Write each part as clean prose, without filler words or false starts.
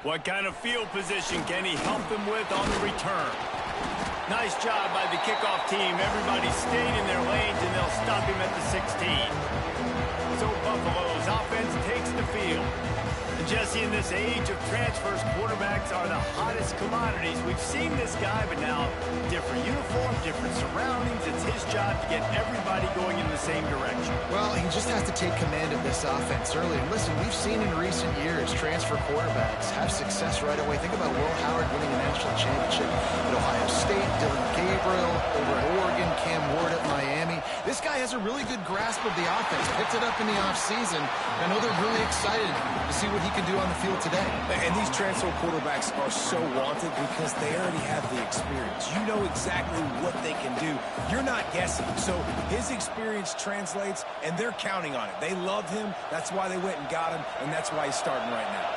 What kind of field position can he help them with on the return? Nice job by the kickoff team. Everybody stayed in their lanes, and they'll stop him at the 16. So Buffalo's offense takes the field. And Jesse, in this age of transfers, quarterbacks are the hottest commodities. We've seen this guy, but now different uniform, different surroundings. It's his job to get everybody going in the same direction. Well, he just has to take command of this offense early. And listen, we've seen in recent years transfer quarterbacks have success right away. Think about Will Howard winning a national championship at Ohio State, Dylan Gabriel over at Oregon, Cam Ward at Miami. This guy has a really good grasp of the offense, picked it up in the offseason. I know they're really excited to see what he can do on the field today. And these transfer quarterbacks are so wanted because they already have the experience. You know exactly what they can do. You're not guessing. So his experience translates, and they're counting on it. They love him. That's why they went and got him, and that's why he's starting right now.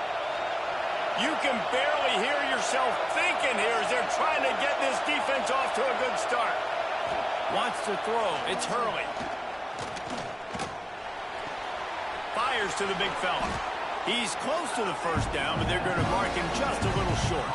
You can barely hear yourself thinking here as they're trying to get this defense off to a good start. Wants to throw. It's Hurley. Fires to the big fella. He's close to the first down, but they're going to mark him just a little short.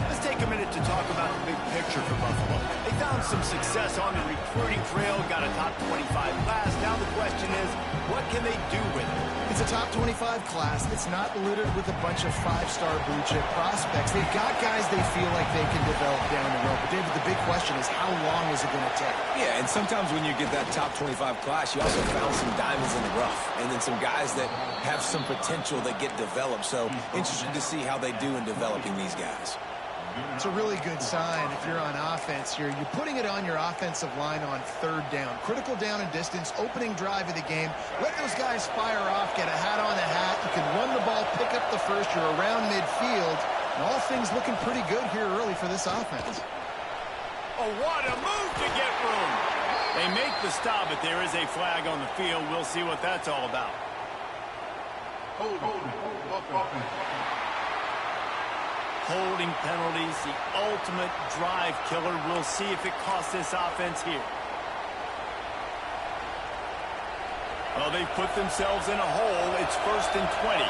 Let's take a minute to talk about the big picture for Buffalo. They found some success on the recruiting trail, got a top 25 class. Now the question is, what can they do with it? It's a top 25 class. It's not littered with a bunch of five-star blue-chip prospects. They've got guys they feel like they can develop down the road. But, David, the big question is, how long is it going to take? Yeah, and sometimes when you get that top 25 class, you also found some diamonds in the rough. And then some guys that have some potential that get developed. So, interested to see how they do in developing these guys. It's a really good sign if you're on offense here. You're putting it on your offensive line on third down. Critical down and distance, opening drive of the game. Let those guys fire off, get a hat on a hat. You can run the ball, pick up the first. You're around midfield. And all things looking pretty good here early for this offense. Oh, what a move to get room. They make the stop, but there is a flag on the field. We'll see what that's all about. Holding penalties, the ultimate drive killer. We'll see if it costs this offense here. Well, they've put themselves in a hole. It's 1st and 20.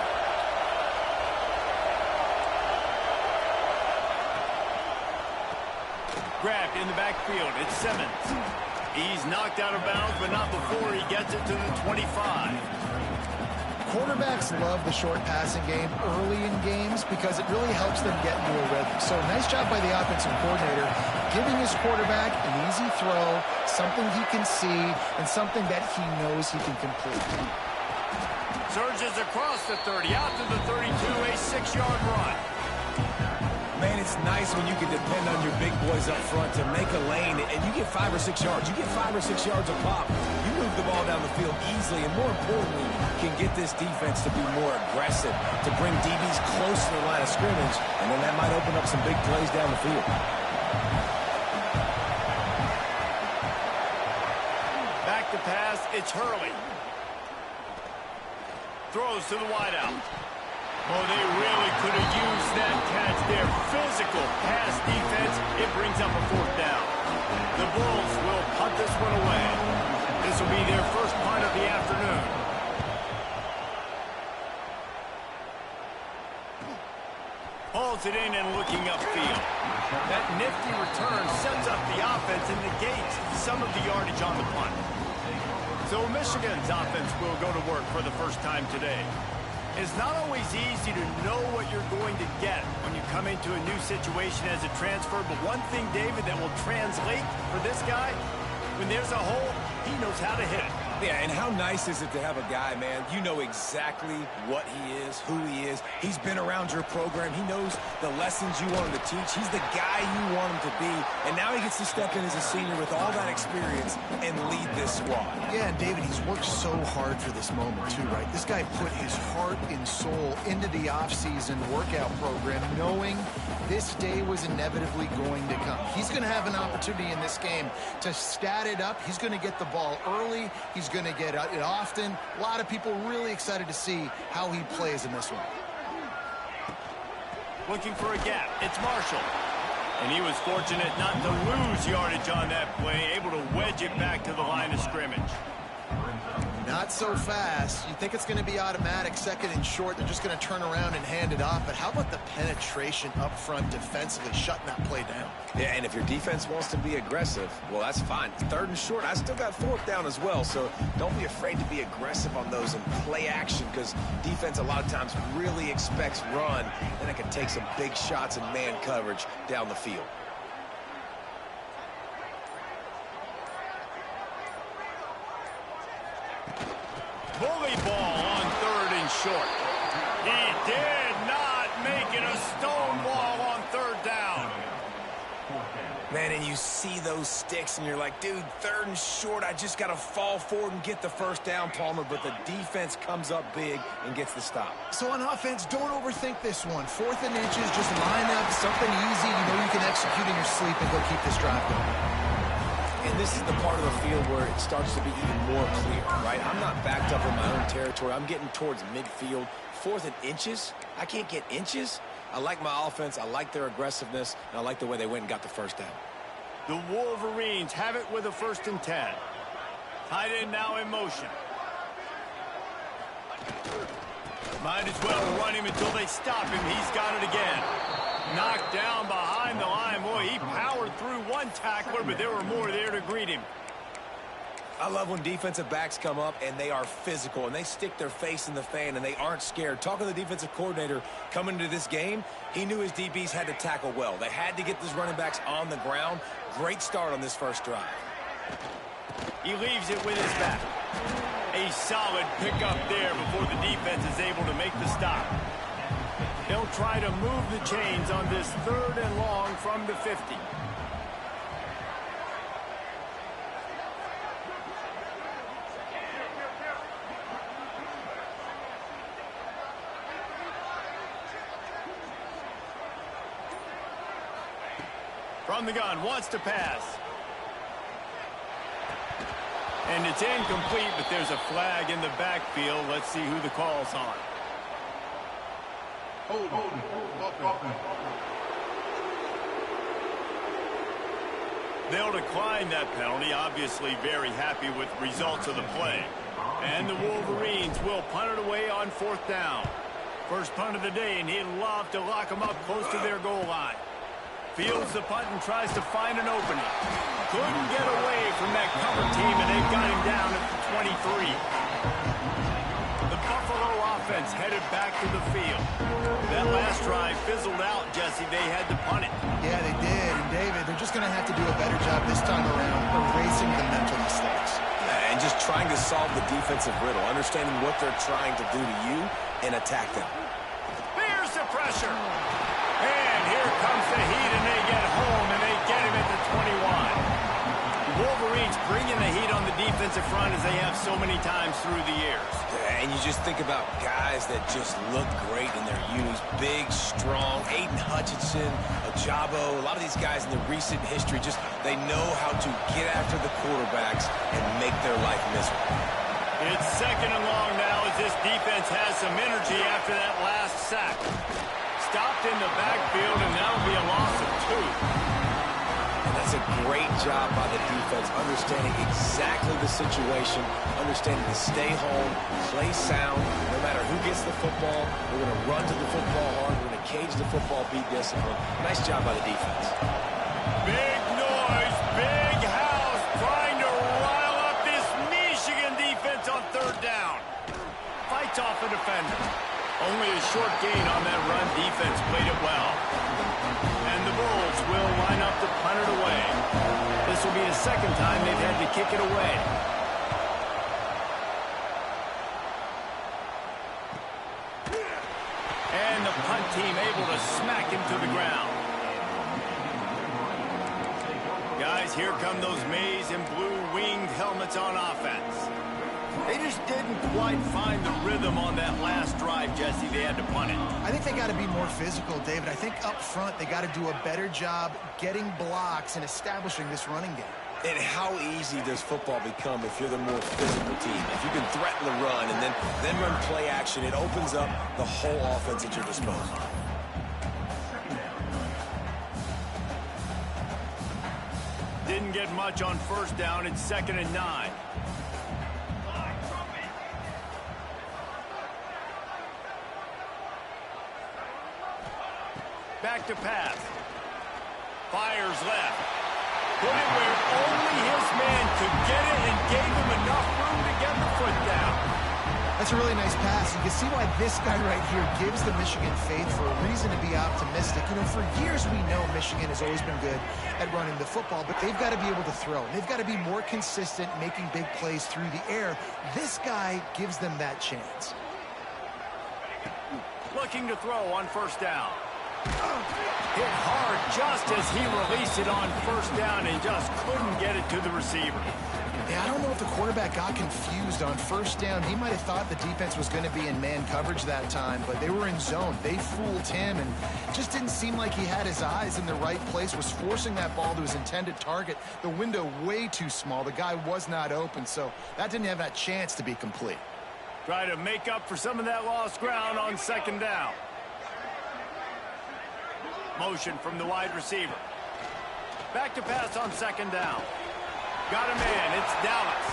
Grabbed in the backfield. It's Simmons. He's knocked out of bounds, but not before he gets it to the 25. Quarterbacks love the short passing game early in games because it really helps them get into a rhythm. So nice job by the offensive coordinator giving his quarterback an easy throw, something he can see, and something that he knows he can complete. Surges across the 30, out to the 32, a 6-yard run. Man, it's nice when you can depend on your big boys up front to make a lane, and you get 5 or 6 yards. You get 5 or 6 yards a pop. You move the ball down the field easily, and more importantly, can get this defense to be more aggressive, to bring DBs close to the line of scrimmage, and then that might open up some big plays down the field. Back to pass, it's Hurley. Throws to the wideout. Oh, they really could have used that catch there. Physical pass defense. It brings up a 4th down. The Bulls will punt this one away. This will be their first punt of the afternoon. Hauls it in and looking upfield. That nifty return sets up the offense and negates some of the yardage on the punt. So Michigan's offense will go to work for the first time today. It's not always easy to know what you're going to get when you come into a new situation as a transfer, but one thing, David, that will translate for this guy, when there's a hole, he knows how to hit it. Yeah, and how nice is it to have a guy, man, you know exactly what he is, who he is. He's been around your program. He knows the lessons you want him to teach. He's the guy you want him to be. And now he gets to step in as a senior with all that experience and lead this squad. Yeah, and David, he's worked so hard for this moment, too, right? This guy put his heart and soul into the offseason workout program, knowing this day was inevitably going to come. He's going to have an opportunity in this game to stat it up. He's going to get the ball early. He's going to get it often. A lot of people really excited to see how he plays in this one. Looking for a gap. It's Marshall. And he was fortunate not to lose yardage on that play, able to wedge it back to the line of scrimmage. Not so fast. You think it's going to be automatic, second and short. They're just going to turn around and hand it off. But how about the penetration up front defensively, shutting that play down? Yeah, and if your defense wants to be aggressive, well, that's fine. Third and short, I still got fourth down as well. So don't be afraid to be aggressive on those and play action, because defense a lot of times really expects run. Then it can take some big shots and man coverage down the field. Bully ball on third and short. He did not make it a stone wall on third down. Man, and you see those sticks, and you're like, dude, third and short, I just got to fall forward and get the first down, Palmer, but the defense comes up big and gets the stop. So on offense, don't overthink this one. Fourth and inches, just line up, something easy. You know you can execute in your sleep and go keep this drive going. And this is the part of the field where it starts to be even more clear, right? I'm not backed up in my own territory. I'm getting towards midfield. Fourth and inches? I can't get inches? I like my offense. I like their aggressiveness. And I like the way they went and got the first down. The Wolverines have it with a 1st and 10. Tight end now in motion. Might as well run him until they stop him. He's got it again. Knocked down behind the line. Boy, he powered through one tackler, but there were more there to greet him. I love when defensive backs come up and they are physical and they stick their face in the fan and they aren't scared. Talking to the defensive coordinator coming into this game, he knew his DBs had to tackle well. They had to get these running backs on the ground. Great start on this first drive. He leaves it with his back. A solid pickup there before the defense is able to make the stop. They'll try to move the chains on this 3rd and long from the 50. From the gun, wants to pass. And it's incomplete, but there's a flag in the backfield. Let's see who the call's on. They'll decline that penalty, obviously very happy with the results of the play. And the Wolverines will punt it away on 4th down. First punt of the day, and he'd love to lock them up close to their goal line. Fields the punt and tries to find an opening. Couldn't get away from that cover team, and they've got him down at the 23. The Buffalo offense headed back to the field. That last drive fizzled out, Jesse. They had to punt it. Yeah, they did. And, David, they're just going to have to do a better job this time around erasing the mental mistakes. And just trying to solve the defensive riddle, understanding what they're trying to do to you and attack them. There's the pressure. And here comes the heat, and they get home, and they get him at the 21. The Wolverines bringing the heat on the defensive front as they have so many times through the years. And you just think about guys that just look great in their use. Big, strong, Aiden Hutchinson, Ajabo, a lot of these guys in the recent history, just they know how to get after the quarterbacks and make their life miserable. It's 2nd and long now as this defense has some energy after that last sack. Stopped in the backfield, and that'll be a loss of 2. And that's a great job by the defense, understanding exactly the situation, understanding to stay home, play sound. No matter who gets the football, we're going to run to the football hard. We're going to cage the football, be disciplined. Nice job by the defense. Big noise, big house, trying to rile up this Michigan defense on 3rd down. Fights off a defender. Only a short gain on that run. Defense played it well. And the Bulls will line up to punt it away. This will be the 2nd time they've had to kick it away. And the punt team able to smack him to the ground. Guys, here come those maize and blue winged helmets on offense. They just didn't quite find the rhythm on that last drive, Jesse. They had to punt it. I think they got to be more physical, David. I think up front they got to do a better job getting blocks and establishing this running game. And how easy does football become if you're the more physical team? If you can threaten the run and then run play action, it opens up the whole offense at your disposal. Didn't get much on 1st down. It's 2nd and 9. back to pass. Fires left. Put it where only his man could get it and gave him enough room to get the foot down. That's a really nice pass. You can see why this guy right here gives the Michigan faith for a reason to be optimistic. You know, for years we know Michigan has always been good at running the football, but they've got to be able to throw. They've got to be more consistent making big plays through the air. This guy gives them that chance. Looking to throw on first down. Hit hard just as he released it on first down and just couldn't get it to the receiver. Yeah, I don't know if the quarterback got confused on first down. He might have thought the defense was going to be in man coverage that time, but they were in zone. They fooled him, and it just didn't seem like he had his eyes in the right place, was forcing that ball to his intended target. The window way too small. The guy was not open, so that didn't have that chance to be complete. Try to make up for some of that lost ground on second down. Motion from the wide receiver. Back to pass on second down. Got a man, it's Dallas.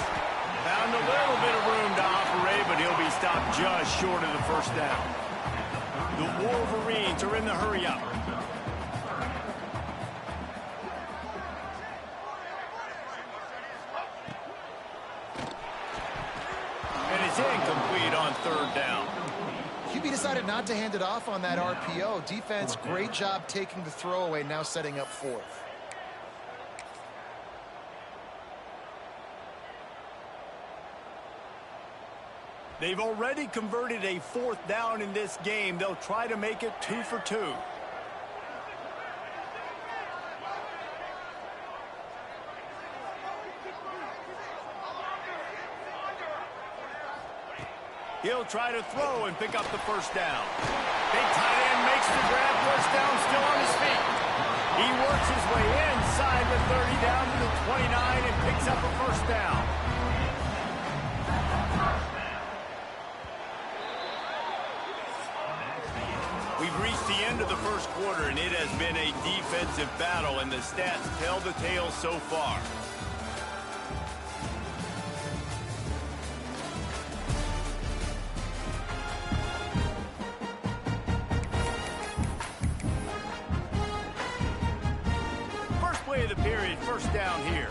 Found a little bit of room to operate, but he'll be stopped just short of the first down. The Wolverines are in the hurry-up. And it's incomplete on third down. QB decided not to hand it off on that RPO. Defense, great job taking the throwaway, now setting up fourth. They've already converted a fourth down in this game. They'll try to make it 2 for 2. He'll try to throw and pick up the first down. Big tight end makes the grab, touchdown, still on his feet. He works his way inside the 30 down to the 29 and picks up a first down. We've reached the end of the first quarter, and it has been a defensive battle, and the stats tell the tale so far. First play of the period, first down here.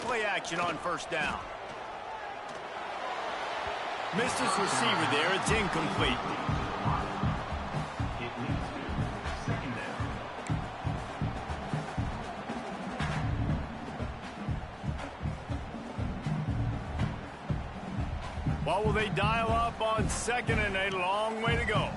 Play action on first down. Missed his receiver there. It's incomplete. What will they dial up on second, and a long way to go?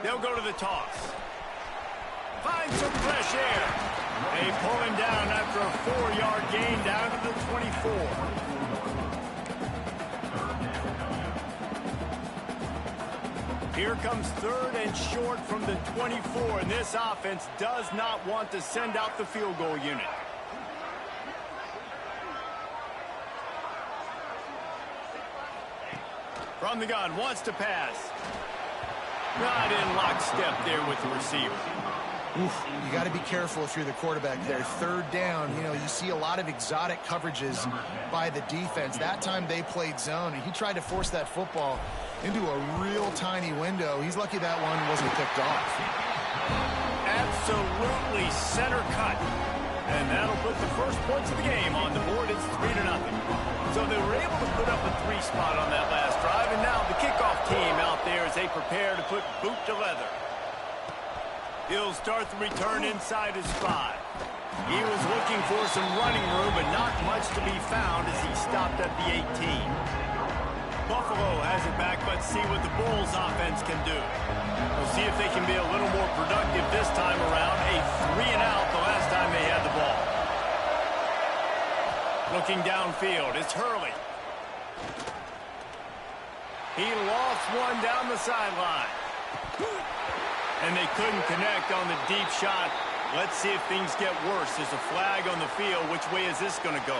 They'll go to the toss. Find some fresh air. They pull him down after a 4-yard gain down to the 24. Here comes third and short from the 24, and this offense does not want to send out the field goal unit. From the gun, wants to pass. Not in lockstep there with the receiver. Oof, you got to be careful if you're the quarterback there. Third down, you know, you see a lot of exotic coverages by the defense. That time they played zone, and he tried to force that football into a real tiny window. He's lucky that one wasn't picked off. Absolutely center cut. And that'll put the first points of the game on the board. It's 3-0. So they were able to put up a 3 spot on that last drive, and now the kickoff team out there as they prepare to put boot to leather. He'll start the return inside his 5. He was looking for some running room, but not much to be found as he stopped at the 18. Buffalo has it back. Let's see what the Bulls offense can do. We'll see if they can be a little more productive this time around. A 3-and-out the last time they had the ball. Looking downfield, it's Hurley. He lost one down the sideline. And they couldn't connect on the deep shot. Let's see if things get worse. There's a flag on the field. Which way is this going to go?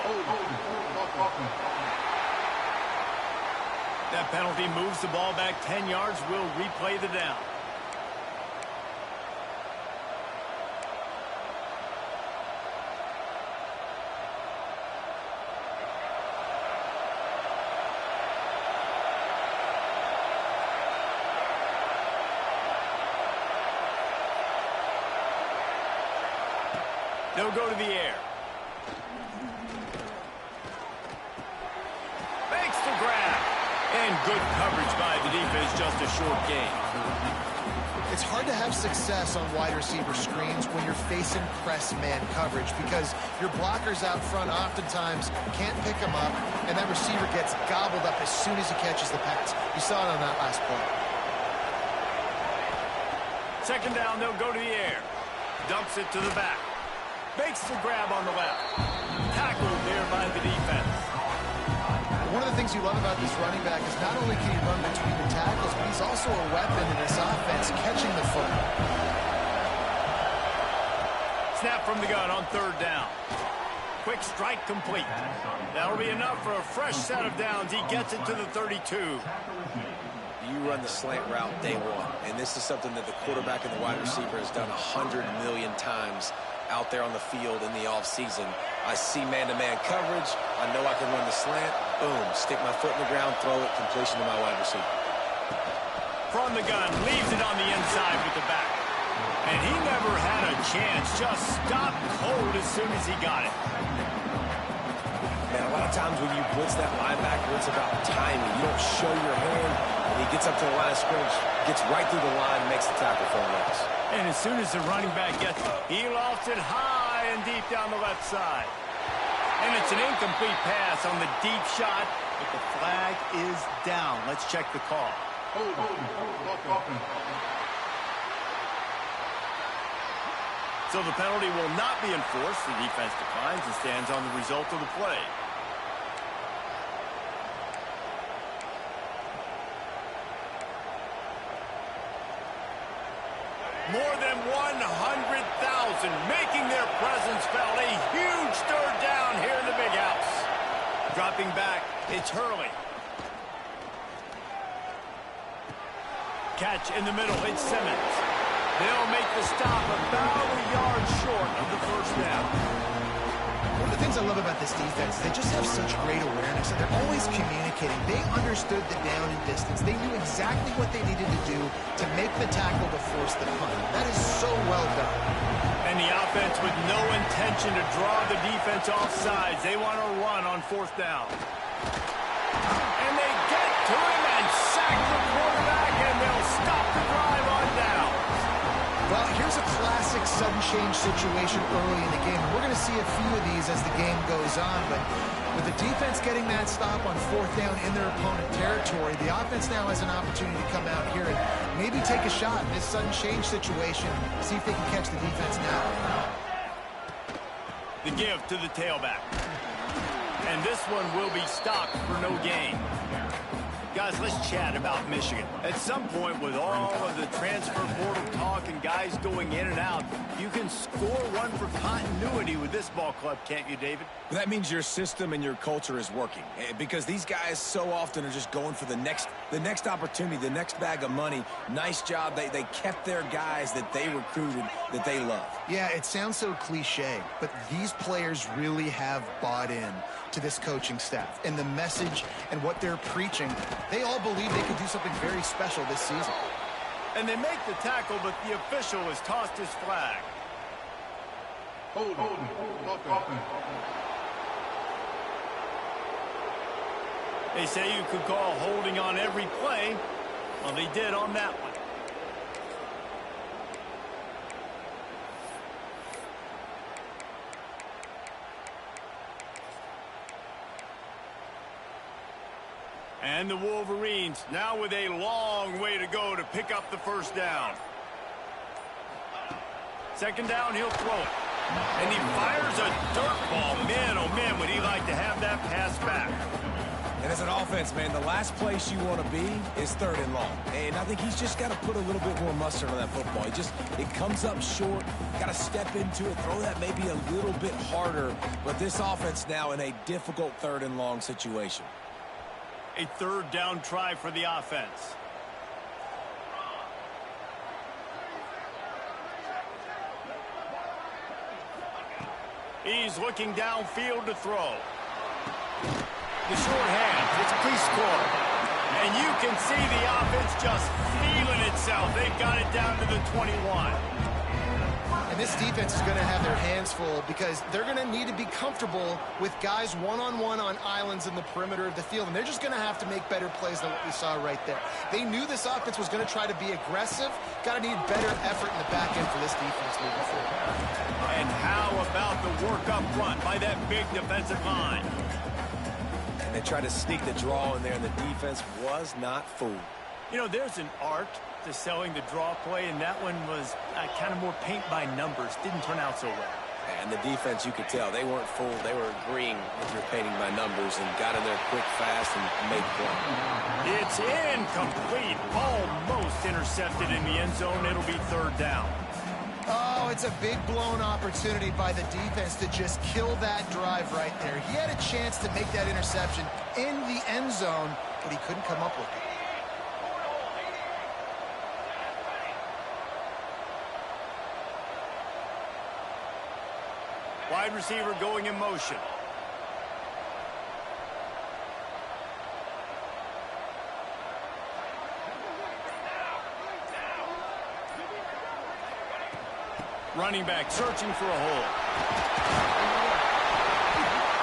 That penalty moves the ball back 10 yards. We'll replay the down. They'll go to the air. Makes the grab. And good coverage by the defense, just a short gain. It's hard to have success on wide receiver screens when you're facing press man coverage because your blockers out front oftentimes can't pick them up, and that receiver gets gobbled up as soon as he catches the pass. You saw it on that last play. Second down, they'll go to the air. Dumps it to the back. Makes the grab on the left. Tackled there by the defense. One of the things you love about this running back is not only can he run between the tackles, but he's also a weapon in this offense, catching the football. Snap from the gun on third down. Quick strike complete. That'll be enough for a fresh set of downs. He gets it to the 32. You run the slant route day one, and this is something that the quarterback and the wide receiver has done 100 million times out there on the field in the offseason. I see man-to-man coverage. I know I can run the slant. Boom, stick my foot in the ground, throw it, completion to my wide receiver. From the gun, leaves it on the inside with the back. And he never had a chance, just stopped cold as soon as he got it. Man, a lot of times when you blitz that linebacker, it's about timing. You don't show your hand, and he gets up to the line of scrimmage, gets right through the line, makes the tackle for a loss. And as soon as the running back gets it, he lofts it high and deep down the left side. And it's an incomplete pass on the deep shot, but the flag is down. Let's check the call. So the penalty will not be enforced. The defense declines and stands on the result of the play. More than 100,000 making their presence felt. A huge third down here in the big house. Dropping back, it's Hurley. Catch in the middle, it's Simmons. They'll make the stop about a yard short of the first down. One of the things I love about this defense is they just have such great awareness, and they're always communicating. They understood the down and distance. They knew exactly what they needed to do to make the tackle to force the punt. That is so well done. And the offense with no intention to draw the defense off sides. They want to run on fourth down. And they get to him and sack the quarterback, and they'll stop the drive on down. Well, here's a classic sudden change situation early in the game. We're going to see a few of these as the game goes on, but with the defense getting that stop on fourth down in their opponent territory, the offense now has an opportunity to come out here and maybe take a shot in this sudden change situation, see if they can catch the defense now. The give to the tailback. And this one will be stopped for no gain. Guys, let's chat about Michigan. At some point, with all of the transfer portal talk and guys going in and out, you can score one for continuity with this ball club, can't you, David? That means your system and your culture is working, because these guys so often are just going for the next opportunity, the next bag of money. Nice job. They kept their guys that they recruited, that they love. Yeah, it sounds so cliche, but these players really have bought in to this coaching staff and the message and what they're preaching. They all believe they could do something very special this season. And they make the tackle, but the official has tossed his flag. Hold. They say you could call holding on every play. Well, they did on that one. And the Wolverines now with a long way to go to pick up the first down. Second down, he'll throw it. And he fires a dirt ball. Man, oh man, would he like to have that pass back. And as an offense, man, the last place you want to be is third and long. And I think he's just got to put a little bit more mustard on that football. It comes up short, got to step into it, throw that maybe a little bit harder. But this offense now in a difficult third and long situation. A third down try for the offense. He's looking downfield to throw. The short hand, it's pre-scored. And you can see the offense just feeling itself. They've got it down to the 21. And this defense is going to have their hands full because they're going to need to be comfortable with guys one-on-one on islands in the perimeter of the field. And they're just going to have to make better plays than what we saw right there. They knew this offense was going to try to be aggressive. Got to need better effort in the back end for this defense moving forward. And how about the work up front by that big defensive line? And they tried to sneak the draw in there, and the defense was not fooled. You know, there's an art to selling the draw play, and that one was kind of more paint by numbers. Didn't turn out so well. And the defense, you could tell, they weren't fooled. They were agreeing with your painting by numbers and got in there quick, fast, and made the play. It's incomplete. Almost intercepted in the end zone. It'll be third down. Oh, it's a big blown opportunity by the defense to just kill that drive right there. He had a chance to make that interception in the end zone, but he couldn't come up with it. Wide receiver going in motion. Running back searching for a hole.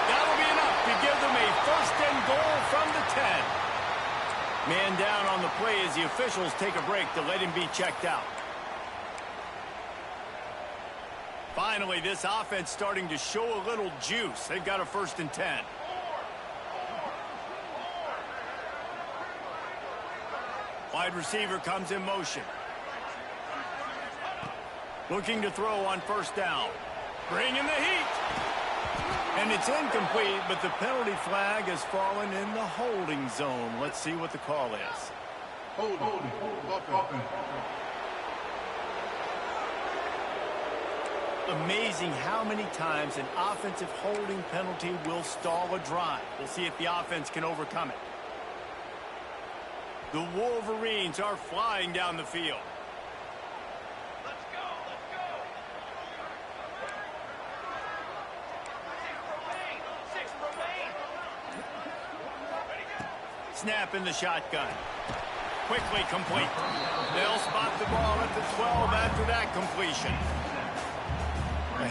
That'll be enough to give them a first and goal from the 10. Man down on the play as the officials take a break to let him be checked out. Finally, this offense starting to show a little juice. They've got a first and 10. Wide receiver comes in motion. Looking to throw on first down. Bringing the heat. And it's incomplete, but the penalty flag has fallen in the holding zone. Let's see what the call is. Holding. Amazing how many times an offensive holding penalty will stall a drive. We'll see if the offense can overcome it. The Wolverines are flying down the field. Snap in the shotgun. Quickly complete. They'll spot the ball at the 12 after that completion.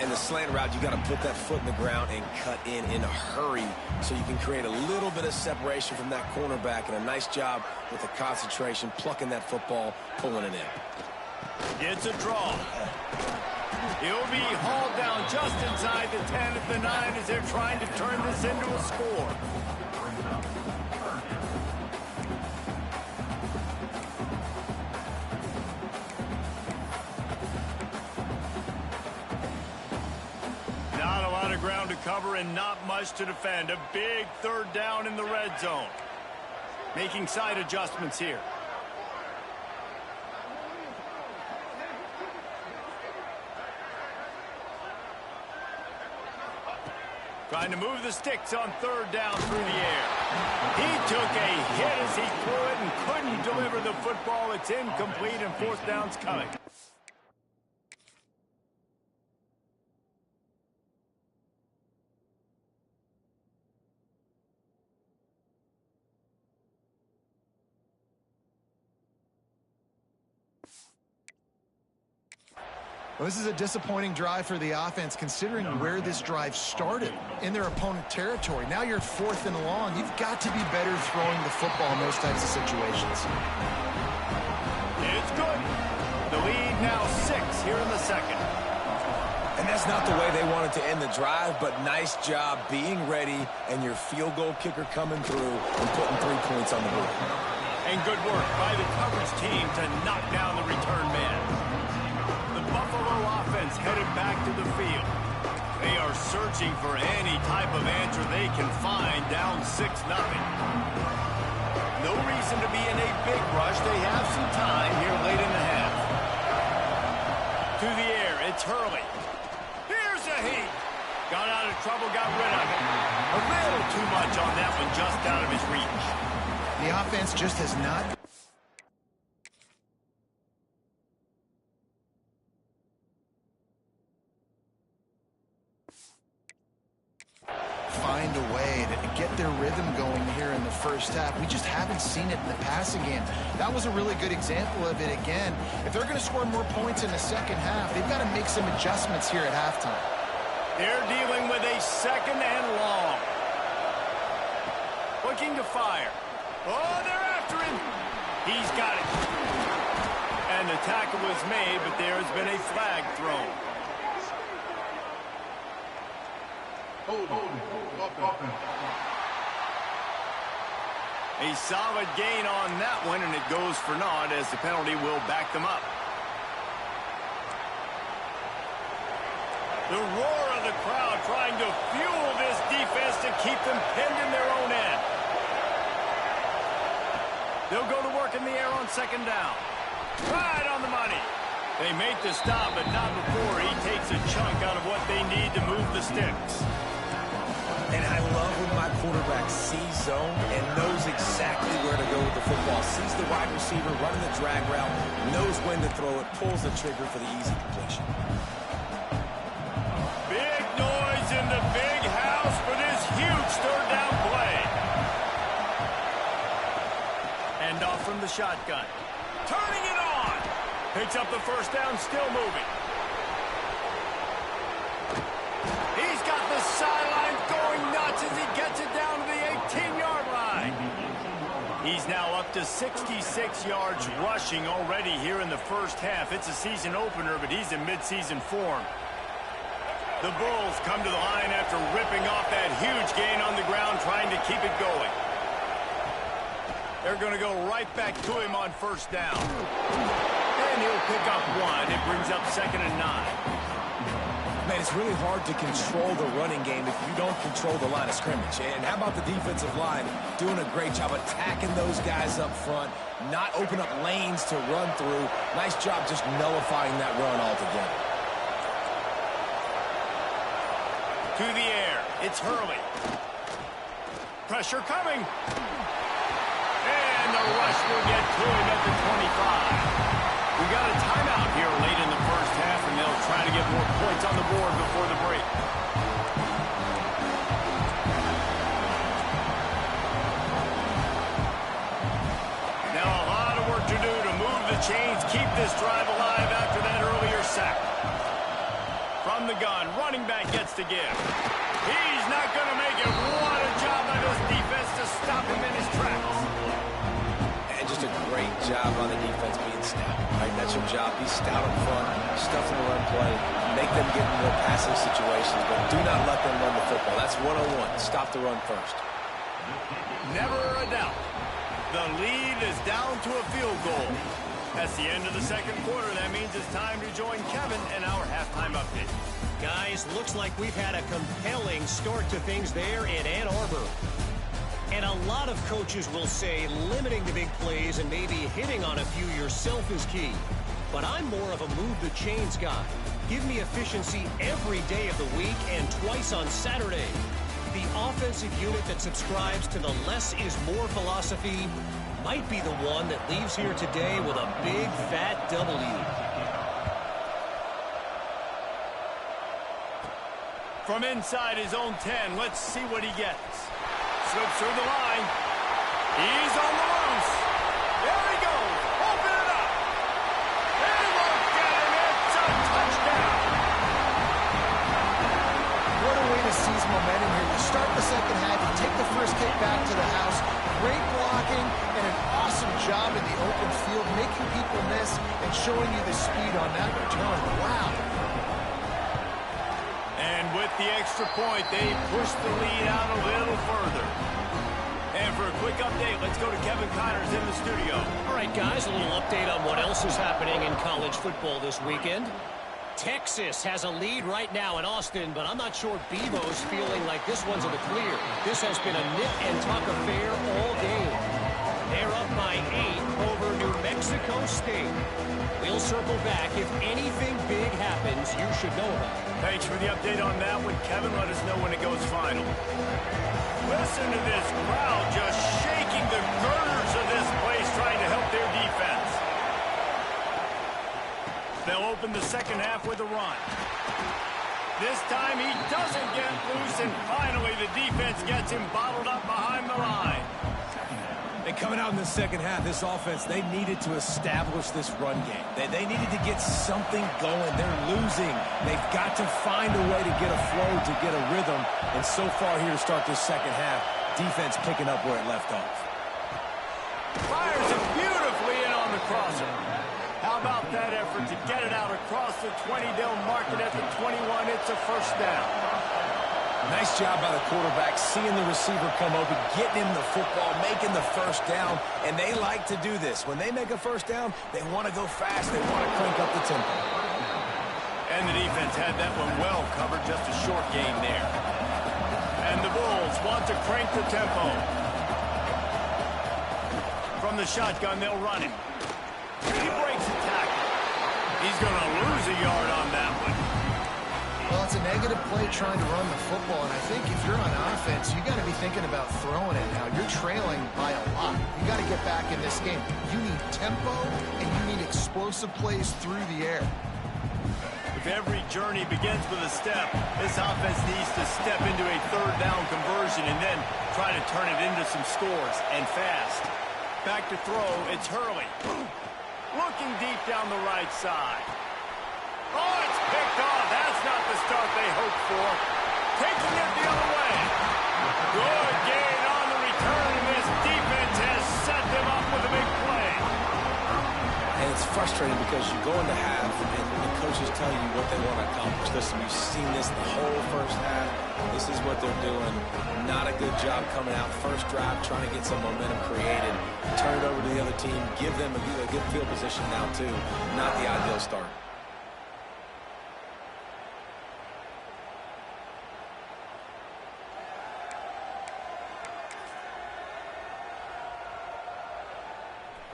In the slant route, you got to put that foot in the ground and cut in a hurry so you can create a little bit of separation from that cornerback, and a nice job with the concentration, plucking that football, pulling it in. It's a draw. He'll be hauled down just inside the 10 at the 9 as they're trying to turn this into a score. Ground to cover and not much to defend. A big third down in the red zone. Making side adjustments here. Trying to move the sticks on third down through the air. He took a hit as he threw it and couldn't deliver the football. It's incomplete and fourth down's coming. Well, this is a disappointing drive for the offense, considering where this drive started in their opponent territory. Now you're 4th and long. You've got to be better throwing the football in those types of situations. It's good. The lead now 6 here in the second. And that's not the way they wanted to end the drive, but nice job being ready and your field goal kicker coming through and putting 3 points on the board. And good work by the coverage team to knock down the return man. Buffalo offense headed back to the field. They are searching for any type of answer they can find down 6-0. No reason to be in a big rush. They have some time here late in the half. To the air, it's Hurley. Here's a heat. Got out of trouble, got rid of it. A little too much on that one, just out of his reach. The offense just has not find a way to get their rhythm going here in the first half. We just haven't seen it in the passing game. That was a really good example of it again. If they're going to score more points in the second half, they've got to make some adjustments here at halftime. They're dealing with a second and long. Looking to fire. Oh, they're after him. He's got it. And the tackle was made, but there has been a flag thrown. A solid gain on that one, and it goes for naught as the penalty will back them up. The roar of the crowd trying to fuel this defense to keep them pinned in their own end. They'll go to work in the air on second down. Right on the money. They make the stop, but not before he takes a chunk out of what they need to move the sticks. And I love when my quarterback sees zone and knows exactly where to go with the football. Sees the wide receiver running the drag route, knows when to throw it, pulls the trigger for the easy completion. Big noise in the big house for this huge third down play. And off from the shotgun. Turning it on. Picks up the first down, still moving. He's got the sidelines going nuts as he gets it down to the 18-yard line. He's now up to 66 yards rushing already here in the first half. It's a season opener, but he's in midseason form. The Bulls come to the line after ripping off that huge gain on the ground, trying to keep it going. They're going to go right back to him on first down. And he'll pick up one. It brings up 2nd and 9. Man, it's really hard to control the running game if you don't control the line of scrimmage. And how about the defensive line doing a great job attacking those guys up front, not open up lanes to run through. Nice job just nullifying that run altogether. To the air. It's Hurley. Pressure coming. And the rush will get to him at the 25. We got a timeout here late in the first half, and they'll try to get more points on the board before the break. Now a lot of work to do to move the chains, keep this drive alive after that earlier sack. From the gun, running back gets to give. He's not going to make it. What a job by this defense to stop him in his tracks. And just a great job on the defense being stout. Right, that's your job. Be stout up front, stuff in the run play, make them get in more passing situations, but do not let them run the football. That's 101. Stop the run first. Never a doubt. The lead is down to a field goal. That's the end of the second quarter. That means it's time to join Kevin in our halftime update. Guys, looks like we've had a compelling start to things there in Ann Arbor. And a lot of coaches will say limiting the big plays and maybe hitting on a few yourself is key. But I'm more of a move the chains guy. Give me efficiency every day of the week and twice on Saturday. The offensive unit that subscribes to the less is more philosophy might be the one that leaves here today with a big fat W. From inside his own 10, let's see what he gets. Slips through the line. He's on the loose. There he goes. Open it up. They won't get him. It's a touchdown. What a way to seize momentum here. You start the second half, you take the first kick back to the house. Great blocking and an awesome job in the open field, making people miss and showing you the speed on that return. Wow. And with the extra point, they push the lead out a little further. And for a quick update, let's go to Kevin Connors in the studio. All right, guys, a little update on what else is happening in college football this weekend. Texas has a lead right now in Austin, but I'm not sure Bevo's feeling like this one's in the clear. This has been a nip and tuck affair all game. They're up by 8 over New Mexico State. We'll circle back. If anything big happens, you should know about it. Thanks for the update on that one, Kevin. Let us know when it goes final. Listen to this crowd just shaking the girders They'll open the second half with a run. This time he doesn't get loose, and finally the defense gets him bottled up behind the line. And coming out in the second half, this offense, they needed to establish this run game. They needed to get something going. They're losing. They've got to find a way to get a flow, to get a rhythm. And so far here to start this second half, defense picking up where it left off. Fires it beautifully in on the crosser. How about that effort to get it out across the 20? They'll mark it at the 21. It's a first down. Nice job by the quarterback, seeing the receiver come open, getting him the football, making the first down, and they like to do this. When they make a first down, they want to go fast. They want to crank up the tempo. And the defense had that one well covered, just a short gain there. And the Bulls want to crank the tempo. From the shotgun, they'll run him. He breaks the tackle. He's going to lose a yard on that one. Well, it's a negative play trying to run the football, and I think if you're on offense, you got to be thinking about throwing it now. You're trailing by a lot. You got to get back in this game. You need tempo, and you need explosive plays through the air. If every journey begins with a step, this offense needs to step into a third down conversion and then try to turn it into some scores, and fast. Back to throw, it's Hurley. Looking deep down the right side. Oh, it's picked off. That's not the start they hoped for. Taking it the other way. Good gain on the return, and this defense has set them up with a big play. And it's frustrating because you go into half, and the coaches tell you what they want to accomplish. Listen, we've seen this the whole first half. This is what they're doing. Not a good job coming out first drive, trying to get some momentum created. Turn it over to the other team. Give them a good field position now, too. Not the ideal start.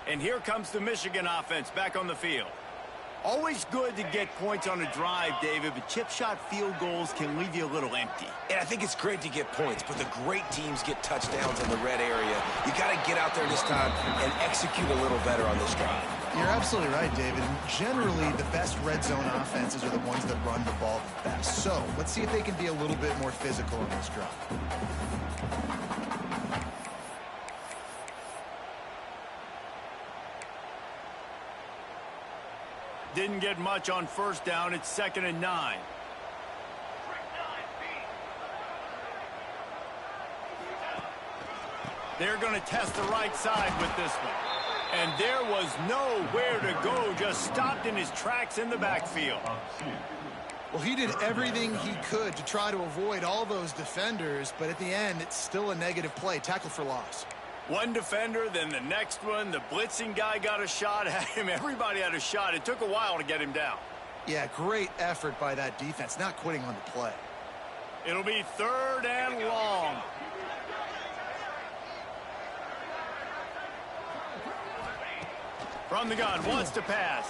And here comes the Michigan offense back on the field. Always good to get points on a drive, David, but chip shot field goals can leave you a little empty. And I think it's great to get points, but the great teams get touchdowns in the red area. You got to get out there this time and execute a little better on this drive. You're absolutely right, David. Generally, the best red zone offenses are the ones that run the ball the best. So let's see if they can be a little bit more physical on this drive. Didn't get much on first down. It's 2nd and 9. They're going to test the right side with this one. And there was nowhere to go. Just stopped in his tracks in the backfield. Well, he did everything he could to try to avoid all those defenders, but at the end, it's still a negative play. Tackle for loss. One defender, then the next one. The blitzing guy got a shot at him. Everybody had a shot. It took a while to get him down. Yeah, great effort by that defense, not quitting on the play. It'll be 3rd and long. From the gun, wants to pass.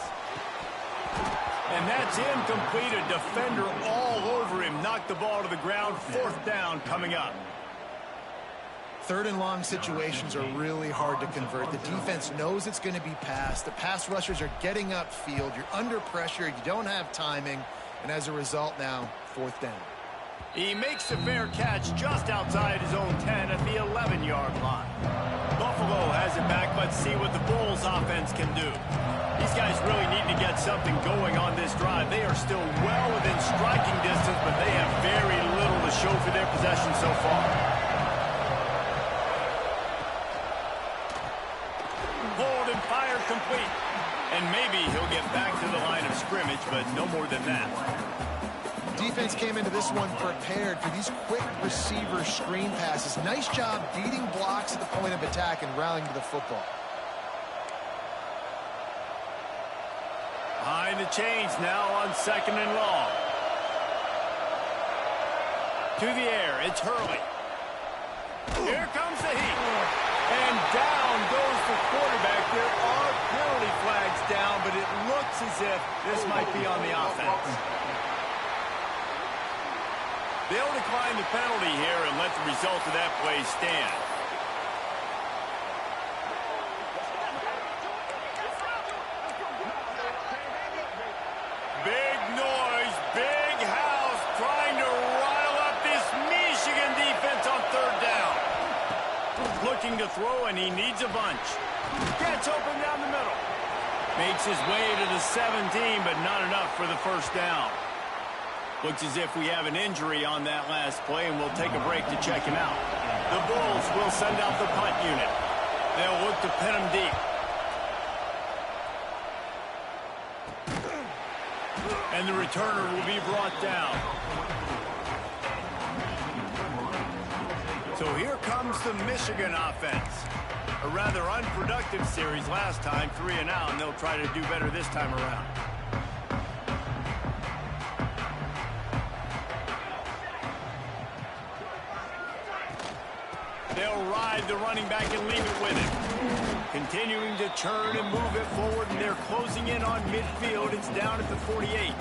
And that's incomplete. A defender all over him. Knocked the ball to the ground. 4th down coming up. 3rd and long situations are really hard to convert. The defense knows it's going to be passed. The pass rushers are getting upfield. You're under pressure. You don't have timing. And as a result now, 4th down. He makes a fair catch just outside his own 10 at the 11-yard line. Buffalo has it back. Let's see what the Bulls offense can do. These guys really need to get something going on this drive. They are still well within striking distance, but they have very little to show for their possession so far. Pulled and fired complete. And maybe he'll get back to the line of scrimmage, but no more than that. Defense came into this one prepared for these quick receiver screen passes. Nice job beating blocks at the point of attack and rallying to the football. Behind the chains now on 2nd and long. To the air, it's Hurley. Here comes the heat. And down goes the quarterback. There are penalty flags down, but it looks as if this might be on the offense. They'll decline the penalty here and let the result of that play stand. throw, and he needs a bunch. Gets open down the middle. Makes his way to the 17, but not enough for the first down. Looks as if we have an injury on that last play, and we'll take a break to check him out. The Bulls will send out the punt unit. They'll look to pin him deep. And the returner will be brought down. So here comes the Michigan offense. A rather unproductive series last time, 3 and out, and they'll try to do better this time around. They'll ride the running back and leave it with him. Continuing to churn and move it forward, and they're closing in on midfield. It's down at the 48.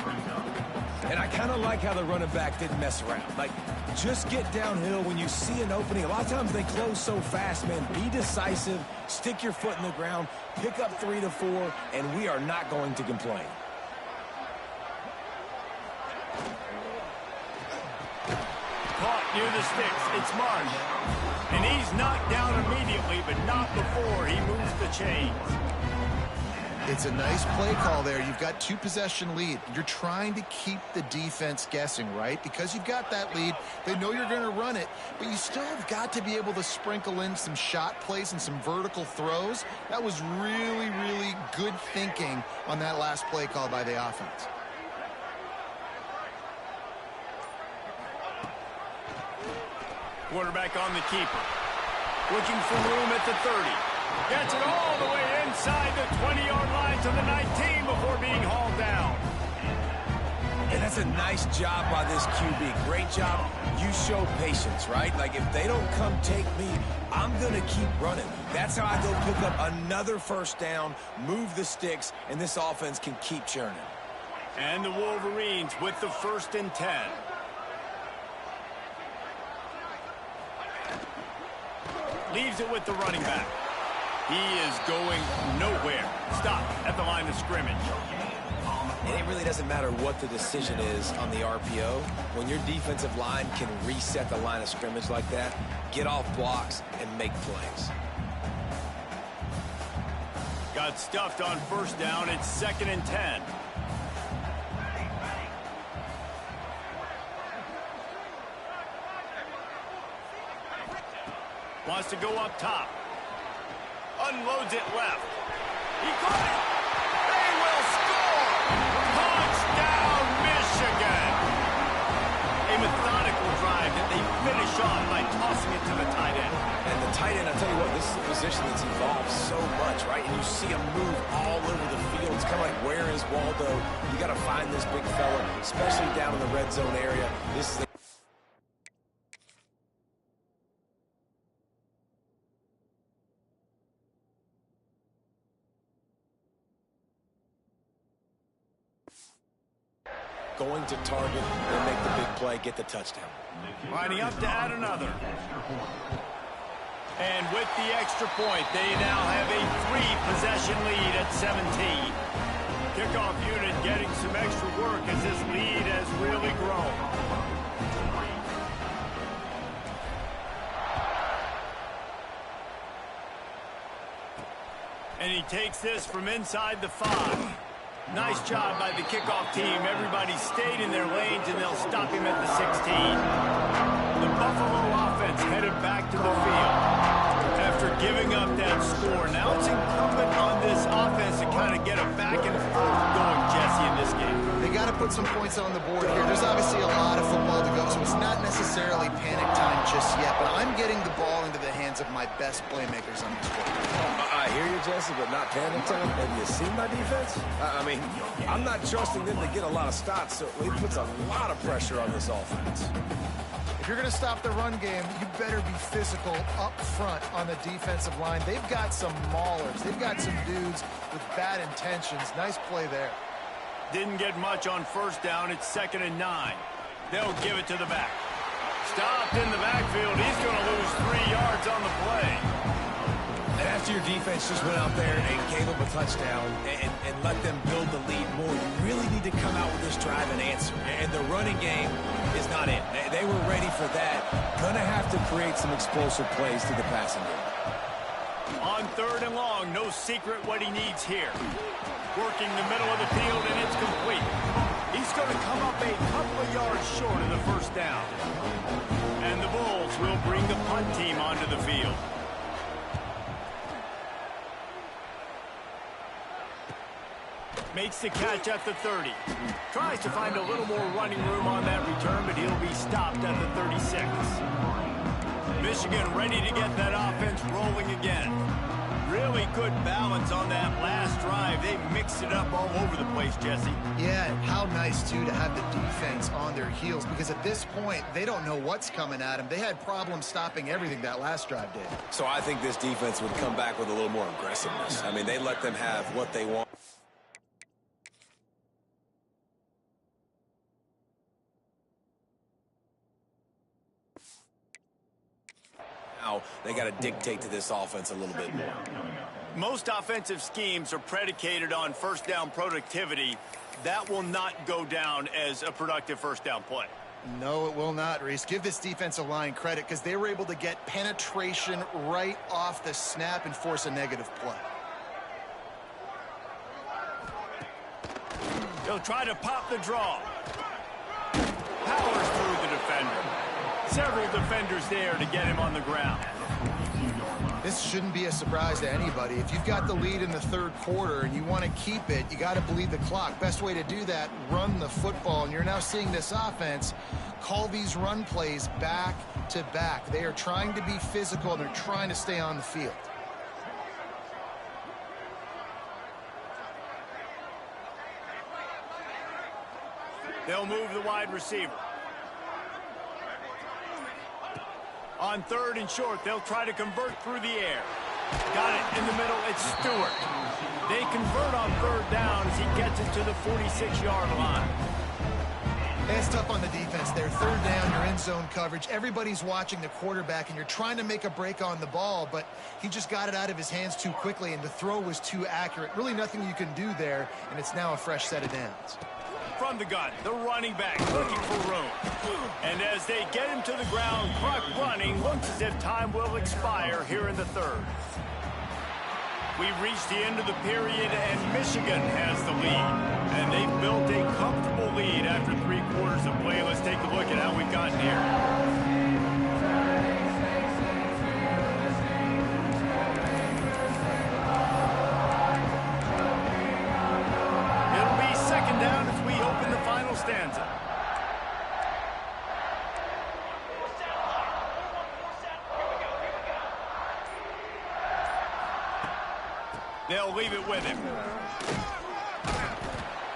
And I kind of like how the running back didn't mess around. Like, just get downhill when you see an opening. A lot of times they close so fast, man. Be decisive, stick your foot in the ground, pick up 3 to 4, and we are not going to complain. Caught near the sticks. It's Marsh. And he's knocked down immediately, but not before he moves the chains. It's a nice play call there. You've got 2-possession lead. You're trying to keep the defense guessing, right? Because you've got that lead, they know you're going to run it, but you still have got to be able to sprinkle in some shot plays and some vertical throws. That was really, really good thinking on that last play call by the offense. Quarterback on the keeper. Looking for room at the 30. Gets it all the way inside the 20-yard line to the 19 before being hauled down. And that's a nice job by this QB. Great job. You show patience, right? Like, if they don't come take me, I'm going to keep running. That's how I go pick up another first down, move the sticks, and this offense can keep churning. And the Wolverines with the 1st and 10. Leaves it with the running back. He is going nowhere. Stop at the line of scrimmage. And it really doesn't matter what the decision is on the RPO. When your defensive line can reset the line of scrimmage like that, get off blocks and make plays. Got stuffed on first down. It's 2nd and 10. Wants to go up top. Unloads it left. He caught it. They will score. Touchdown, Michigan. A methodical drive that they finish off by tossing it to the tight end. And the tight end, I'll tell you what, this is a position that's evolved so much, right? And you see him move all over the field. It's kind of like, where is Waldo? You got to find this big fella, especially down in the red zone area. This is going to target and make the big play, get the touchdown. Lining up to add another. And with the extra point, they now have a 3-possession lead at 17. Kickoff unit getting some extra work as this lead has really grown. And he takes this from inside the 5. Nice job by the kickoff team. Everybody stayed in their lanes, and they'll stop him at the 16. The Buffalo offense headed back to the field. After giving up that score, now it's incumbent on this offense to kind of get a back and forth going, Jesse, in this game. They got to put some points on the board here. There's obviously a lot of football to go, so it's not necessarily panic time just yet, but I'm getting the ball into the hands of my best playmakers on this court. I hear you, Jesse, but not panic time. Have you seen my defense? I mean, I'm not trusting them to get a lot of stops, so it puts a lot of pressure on this offense. If you're going to stop the run game, you better be physical up front on the defensive line. They've got some maulers. They've got some dudes with bad intentions. Nice play there. Didn't get much on first down. It's 2nd and 9. They'll give it to the back. Stopped in the backfield. He's going to lose 3 yards on the play. And after your defense just went out there and gave them a touchdown and let them build the lead more, you really need to come out with this drive and answer. And the running game is not in. They were ready for that. Gonna have to create some explosive plays to the passing game. On 3rd and long, no secret what he needs here. Working the middle of the field, and it's complete. He's going to come up a couple of yards short of the first down. And the Bulls will bring the punt team onto the field. Makes the catch at the 30. Tries to find a little more running room on that return, but he'll be stopped at the 36. Michigan ready to get that offense rolling again. Really good balance on that last drive. They mixed it up all over the place, Jesse. Yeah, and how nice, too, to have the defense on their heels, because at this point, they don't know what's coming at them. They had problems stopping everything that last drive did. So I think this defense would come back with a little more aggressiveness. I mean, they let them have what they want. Now they got to dictate to this offense a little bit more. Most offensive schemes are predicated on first down productivity. That will not go down as a productive first down play. No, it will not, Reese. Give this defensive line credit because they were able to get penetration right off the snap and force a negative play. They'll try to pop the draw. Powers through the defender. Several defenders there to get him on the ground. This shouldn't be a surprise to anybody. If you've got the lead in the 3rd quarter and you want to keep it, you got to bleed the clock. Best way to do that, run the football. And you're now seeing this offense call these run plays back to back. They are trying to be physical and they're trying to stay on the field. They'll move the wide receiver. On 3rd and short, they'll try to convert through the air. Got it in the middle. It's Stewart. They convert on 3rd down as he gets it to the 46-yard line. It's tough on the defense there. 3rd down, you're in zone coverage. Everybody's watching the quarterback, and you're trying to make a break on the ball, but he just got it out of his hands too quickly, and the throw was too accurate. Really nothing you can do there, and it's now a fresh set of downs. From the gun, the running back looking for room. And as they get him to the ground, clock running, looks as if time will expire here in the 3rd. We've reached the end of the period, and Michigan has the lead. And they've built a comfortable lead after 3 quarters of play. Let's take a look at how we've gotten here. Stanza. They'll leave it with him.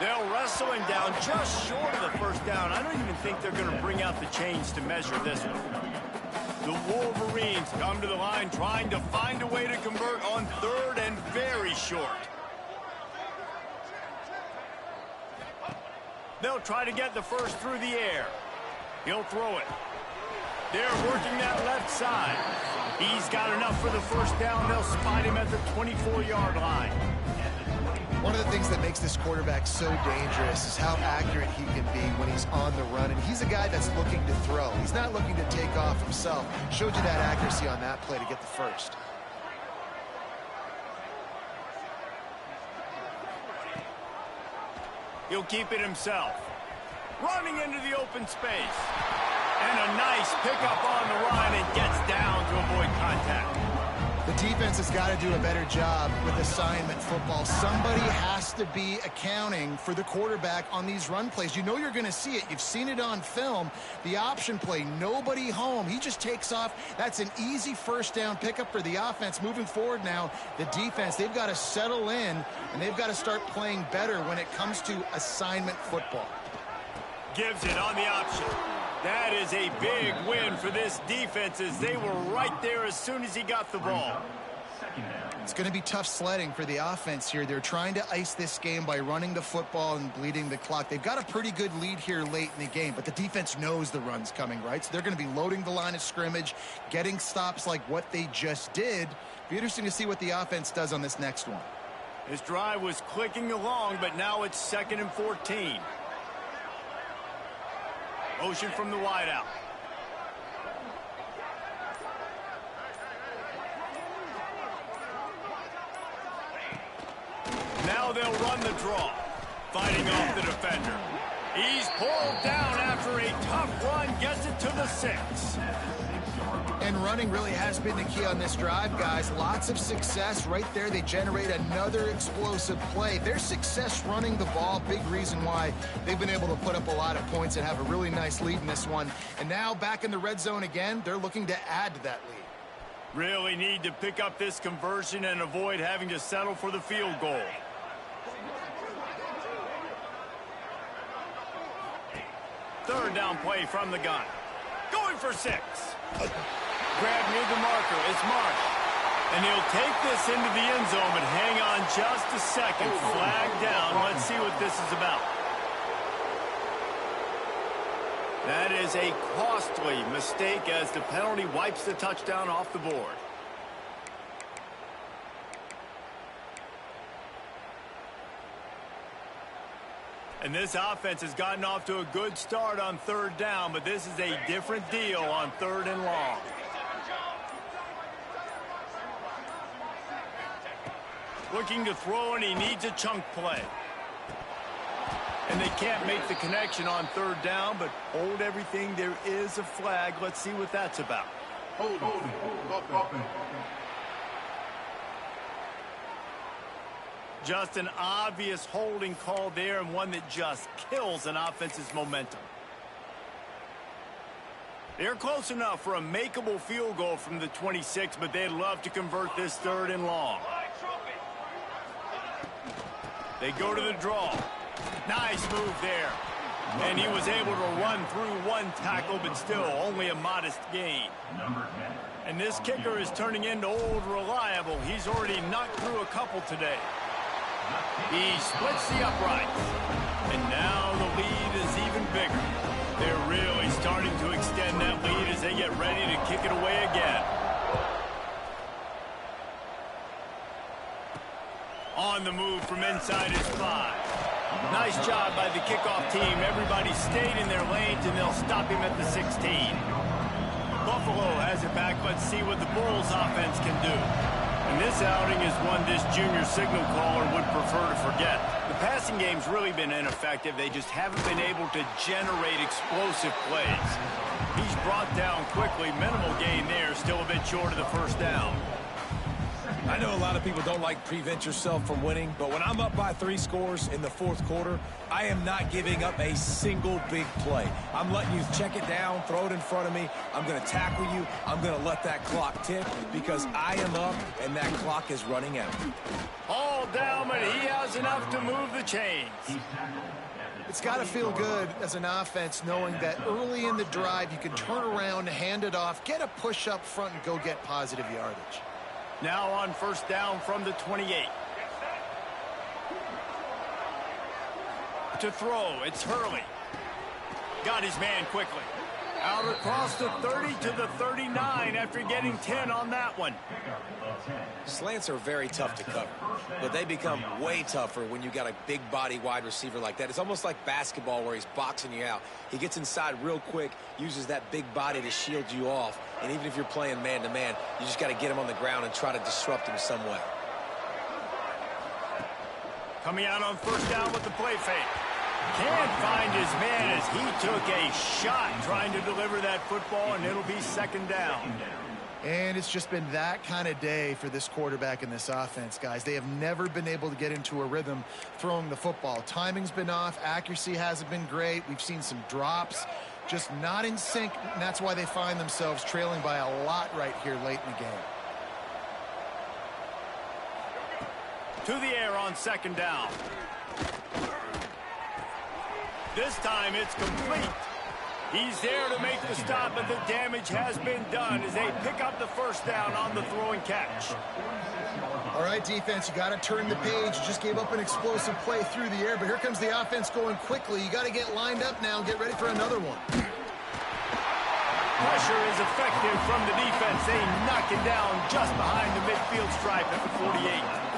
They'll wrestle him down just short of the first down. I don't even think they're going to bring out the chains to measure this one. The Wolverines come to the line trying to find a way to convert on 3rd and very short. They'll try to get the first through the air. He'll throw it. They're working that left side. He's got enough for the first down. They'll spot him at the 24-yard line. One of the things that makes this quarterback so dangerous is how accurate he can be when he's on the run. And he's a guy that's looking to throw. He's not looking to take off himself. Showed you that accuracy on that play to get the first. He'll keep it himself. Running into the open space. And a nice pickup on the run and gets down to avoid contact. The defense has got to do a better job with assignment football. Somebody has to be accounting for the quarterback on these run plays. You know you're going to see it. You've seen it on film. The option play, nobody home. He just takes off. That's an easy first down pickup for the offense. Moving forward now, the defense, they've got to settle in, and they've got to start playing better when it comes to assignment football. Gives it on the option. That is a big win for this defense as they were right there as soon as he got the ball. It's going to be tough sledding for the offense here. They're trying to ice this game by running the football and bleeding the clock. They've got a pretty good lead here late in the game, but the defense knows the run's coming, right? So they're going to be loading the line of scrimmage, getting stops like what they just did. Be interesting to see what the offense does on this next one. This drive was clicking along, but now it's 2nd and 14. Motion from the wideout. Now they'll run the draw. Fighting off the defender. He's pulled down after a tough run. Gets it to the 6. And running really has been the key on this drive, guys. Lots of success right there. They generate another explosive play. Their success running the ball, big reason why they've been able to put up a lot of points and have a really nice lead in this one. And now back in the red zone again, they're looking to add to that lead. Really need to pick up this conversion and avoid having to settle for the field goal. Third down play from the gun. Going for 6. Grab near the marker. It's Marsh. And he'll take this into the end zone, but hang on just a second. Flag down. Let's see what this is about. That is a costly mistake as the penalty wipes the touchdown off the board. And this offense has gotten off to a good start on third down, but this is a different deal on 3rd and long. Looking to throw, and he needs a chunk play. And they can't make the connection on 3rd down, but hold everything. There is a flag. Let's see what that's about. Hold. Just an obvious holding call there, and one that just kills an offense's momentum. They're close enough for a makeable field goal from the 26, but they'd love to convert this 3rd and long. They go to the draw. Nice move there. And he was able to run through one tackle, but still only a modest gain. And this kicker is turning into old reliable. He's already knocked through a couple today. He splits the uprights. And now the lead is even bigger. They're really starting to extend that lead as they get ready to kick it away again. On the move from inside his 5. Nice job by the kickoff team. Everybody stayed in their lanes, and they'll stop him at the 16. Buffalo has it back. Let's see what the Bulls offense can do. And this outing is one this junior signal caller would prefer to forget. The passing game's really been ineffective. They just haven't been able to generate explosive plays. He's brought down quickly. Minimal gain there. Still a bit short of the 1st down. I know a lot of people don't like prevent yourself from winning, but when I'm up by 3 scores in the 4th quarter, I am not giving up a single big play. I'm letting you check it down, throw it in front of me. I'm going to tackle you. I'm going to let that clock tick because I am up and that clock is running out. All down, but he has enough to move the chains. It's got to feel good as an offense knowing that early in the drive you can turn around, hand it off, get a push up front, and go get positive yardage. Now on 1st down from the 28. To throw, it's Hurley. Got his man quickly. Out across the 30 to the 39 after getting 10 on that one. Slants are very tough to cover, but they become way tougher when you got a big body wide receiver like that. It's almost like basketball where he's boxing you out. He gets inside real quick, uses that big body to shield you off, and even if you're playing man-to-man, you just got to get him on the ground and try to disrupt him some way. Coming out on 1st down with the play fake. Can't find his man as he took a shot trying to deliver that football, and it'll be 2nd down. And it's just been that kind of day for this quarterback and this offense, guys. They have never been able to get into a rhythm throwing the football. Timing's been off. Accuracy hasn't been great. We've seen some drops, just not in sync, and that's why they find themselves trailing by a lot right here late in the game. To the air on 2nd down. This time it's complete. He's there to make the stop, but the damage has been done as they pick up the 1st down on the throw and catch. All right, defense, you got to turn the page. You just gave up an explosive play through the air, but here comes the offense going quickly. You got to get lined up now and get ready for another one. Pressure is effective from the defense. They knock it down just behind the midfield stripe at the 48.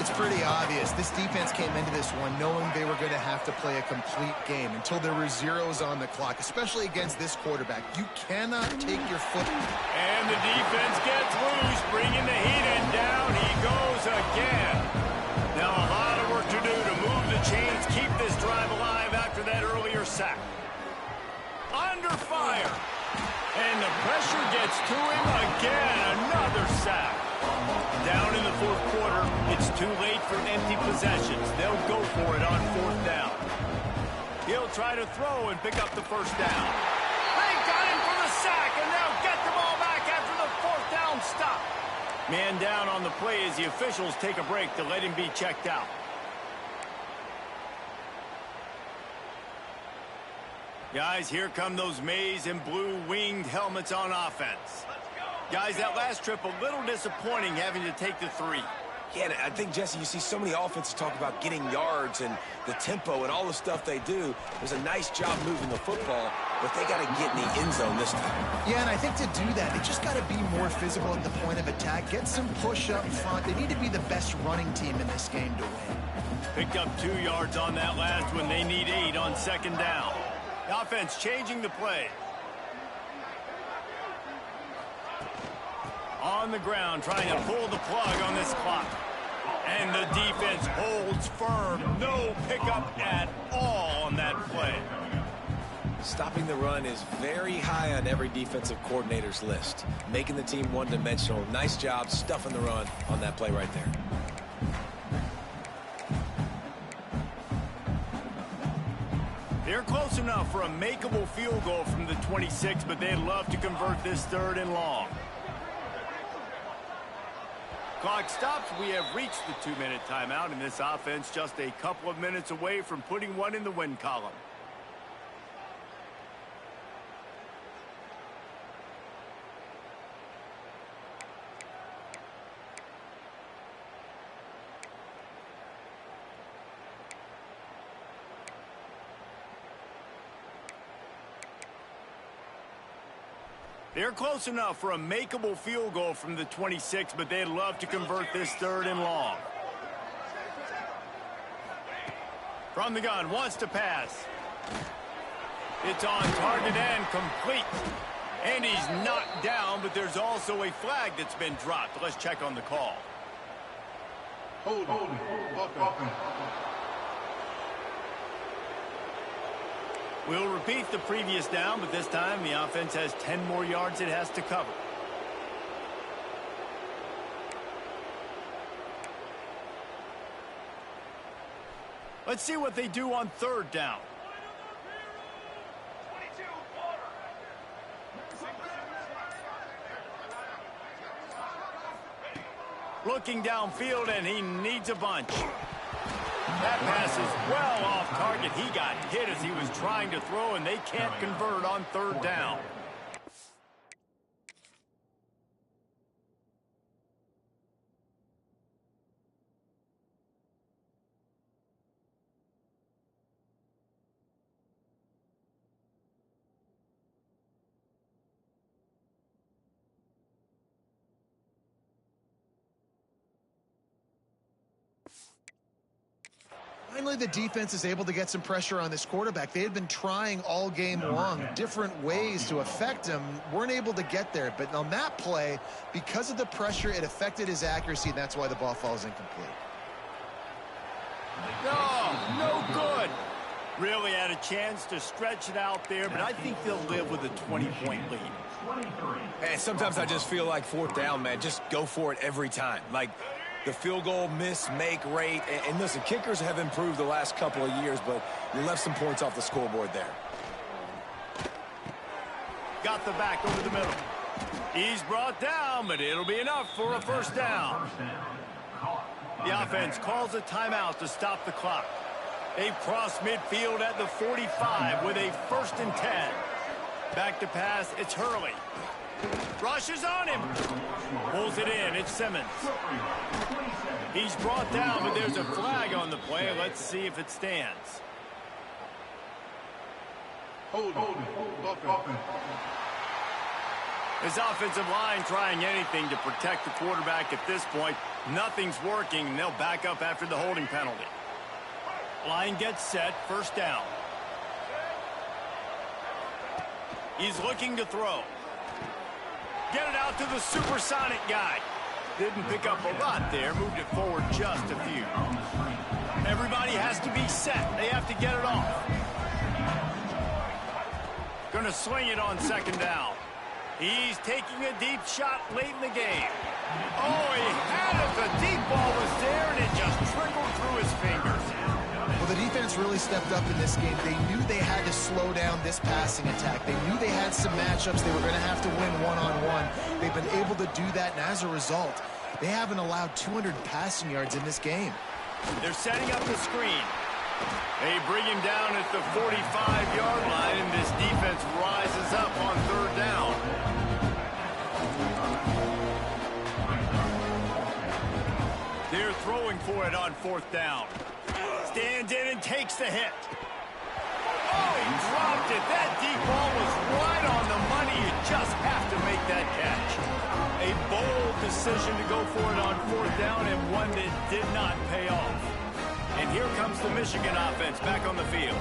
It's pretty obvious. This defense came into this one knowing they were going to have to play a complete game until there were zeros on the clock, especially against this quarterback. You cannot take your foot. And the defense gets loose, bringing the heat, and down he goes again. Now a lot this drive alive after that earlier sack. Under fire. And the pressure gets to him again. Another sack. Down in the fourth quarter, it's too late for empty possessions. They'll go for it on fourth down. He'll try to throw and pick up the first down. They got him for the sack, and they'll get the ball back after the fourth down stop. Man down on the play as the officials take a break to let him be checked out. Guys, here come those maize and blue winged helmets on offense. Guys, that last trip a little disappointing having to take the 3. Yeah, and I think, Jesse, you see so many offenses talk about getting yards and the tempo and all the stuff they do. It was a nice job moving the football, but they got to get in the end zone this time. Yeah, and I think to do that, they just got to be more physical at the point of attack, get some push up front. They need to be the best running team in this game to win. Picked up 2 yards on that last one. They need 8 on second down. The offense changing the play. On the ground, trying to pull the plug on this clock. And the defense holds firm. No pickup at all on that play. Stopping the run is very high on every defensive coordinator's list. Making the team one-dimensional. Nice job stuffing the run on that play right there. They're close enough for a makeable field goal from the 26, but they'd love to convert this 3rd and long. Clock stops. We have reached the 2-minute timeout, and this offense just a couple of minutes away from putting one in the win column. They're close enough for a makeable field goal from the 26, but they'd love to convert this 3rd and long. From the gun, wants to pass. It's on target and complete. And he's knocked down, but there's also a flag that's been dropped. Let's check on the call. Hold. We'll repeat the previous down, but this time the offense has 10 more yards it has to cover. Let's see what they do on 3rd down. Looking downfield, and he needs a bunch. That pass is well off target. He got hit as he was trying to throw, and they can't convert on 3rd down. Finally, the defense is able to get some pressure on this quarterback. They had been trying all game long, different ways to affect him, weren't able to get there. But on that play, because of the pressure, it affected his accuracy, and that's why the ball falls incomplete. No good. Really had a chance to stretch it out there, but I think they'll live with a 20-point lead. And sometimes I just feel like 4th down, man, just go for it every time. Like, the field goal miss-make rate. And listen, kickers have improved the last couple of years, but you left some points off the scoreboard there. Got the back over the middle. He's brought down, but it'll be enough for a first down. The offense calls a timeout to stop the clock. They've crossed midfield at the 45 with a 1st and 10. Back to pass, it's Hurley. Rushes on him. Pulls it in, it's Simmons. He's brought down, but there's a flag on the play. Let's see if it stands. Hold. His offensive line trying anything to protect the quarterback at this point. Nothing's working, and they'll back up after the holding penalty. Line gets set, first down. He's looking to throw. Get it out to the supersonic guy. Didn't pick up a lot there, moved it forward just a few. Everybody has to be set. They have to get it off. Going to swing it on second down. He's taking a deep shot late in the game. Oh, he had it. The deep ball was there, and it just trickled through his fingers. Well, the defense really stepped up in this game. They knew they had to slow down this passing attack. They knew they had some matchups they were going to have to win one-on-one. They've been able to do that, and as a result, they haven't allowed 200 passing yards in this game. They're setting up the screen. They bring him down at the 45-yard line, and this defense rises up on third down. They're throwing for it on fourth down. Stands in and takes the hit. Oh, he dropped it. That deep ball was right on the money. You just have to make that catch. A bold decision to go for it on fourth down, and one that did not pay off. And here comes the Michigan offense back on the field.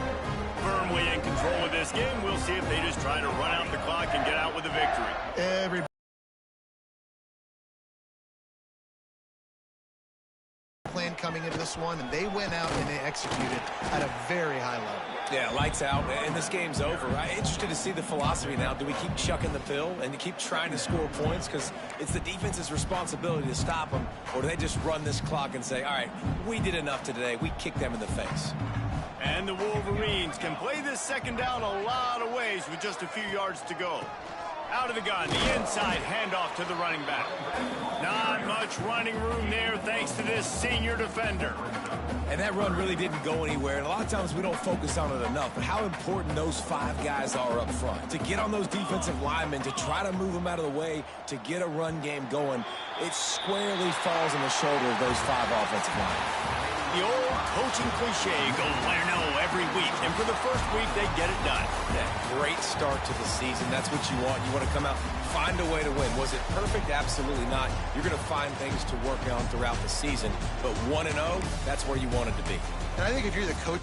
Firmly in control of this game. We'll see if they just try to run out the clock and get out with a victory. Plan coming into this one, and they went out and they executed at a very high level. Yeah, lights out, and this game's over. I'm interested to see the philosophy now. Do we keep chucking the pill and keep trying to score points because it's the defense's responsibility to stop them, or do they just run this clock and say, all right, we did enough today, we kicked them in the face? And the Wolverines can play this second down a lot of ways with just a few yards to go. Out of the gun, the inside handoff to the running back. Not much running room there thanks to this senior defender. And that run really didn't go anywhere. And a lot of times we don't focus on it enough. But how important those 5 guys are up front. To get on those defensive linemen, to try to move them out of the way, to get a run game going, it squarely falls on the shoulder of those 5 offensive linemen. The old coaching cliche, go win or no every week. And for the first week, they get it done. Yeah, great start to the season. That's what you want. You want to come out, find a way to win. Was it perfect? Absolutely not. You're going to find things to work on throughout the season. But 1-0, that's where you want it to be. And I think if you're the coach,